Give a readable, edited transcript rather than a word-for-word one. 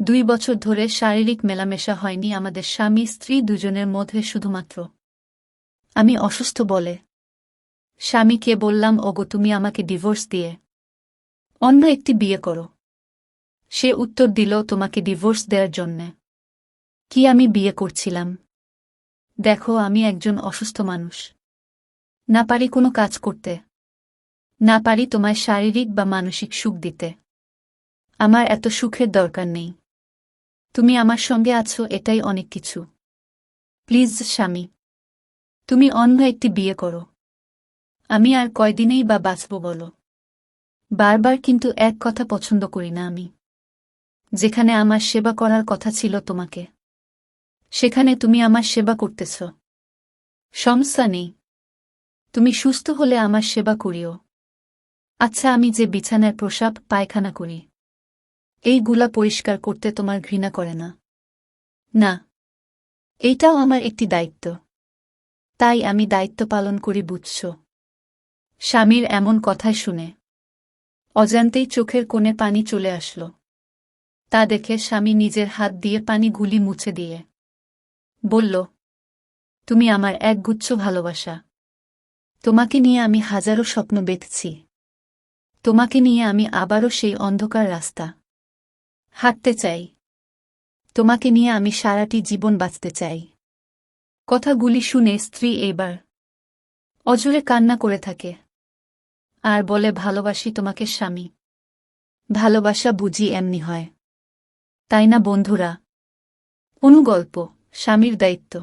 2 বছর ধরে শারীরিক মেলামেশা হয়নি আমাদের স্বামী স্ত্রী দুজনের মধ্যে শুধুমাত্র আমি অসুস্থ বলে স্বামীকে বললাম, ওগো তুমি আমাকে ডিভোর্স দিয়ে অন্য একটি বিয়ে করো। সে উত্তর দিল, তোমাকে ডিভোর্স দেওয়ার জন্যে কি আমি বিয়ে করছিলাম? দেখো, আমি একজন অসুস্থ মানুষ, না পারি কোনো কাজ করতে, না পারি তোমায় শারীরিক বা মানসিক সুখ দিতে। আমার এত সুখের দরকার নেই। তুমি আমার সঙ্গে আছো, এটাই অনেক কিছু। প্লিজ স্বামী, তুমি অন্য একটি বিয়ে করো। আমি আর কয়দিনেই বা বাঁচব বলো? বারবার কিন্তু এক কথা পছন্দ করি না আমি। যেখানে আমার সেবা করার কথা ছিল তোমাকে, সেখানে তুমি আমার সেবা করতেছ। সমস্যা নেই, তুমি সুস্থ হলে আমার সেবা করিও। আচ্ছা, আমি যে বিছানায় প্রসাব পায়খানা করি, এইগুলা পরিষ্কার করতে তোমার ঘৃণা করে না? না, এইটাও আমার একটি দায়িত্ব, তাই আমি দায়িত্ব পালন করি, বুঝছ? স্বামীর এমন কথায় শুনে অজান্তেই চোখের কোণে পানি চলে আসল। তা দেখে স্বামী নিজের হাত দিয়ে পানিগুলি মুছে দিয়ে বলল, তুমি আমার একগুচ্ছ ভালোবাসা। তোমাকে নিয়ে আমি হাজারো স্বপ্ন বেঁধেছি। তোমাকে নিয়ে আমি আবারও সেই অন্ধকার রাস্তা হাঁটতে চাই। তোমাকে নিয়ে আমি সারাটি জীবন বাঁচতে চাই। কথাগুলি শুনে স্ত্রী এবার অজরে কান্না করে থাকে আর বলে, ভালোবাসি তোমাকে স্বামী। ভালোবাসা বুঝি এমনি হয়, তাই না বন্ধুরা? অনুগল্প, স্বামীর দায়িত্ব।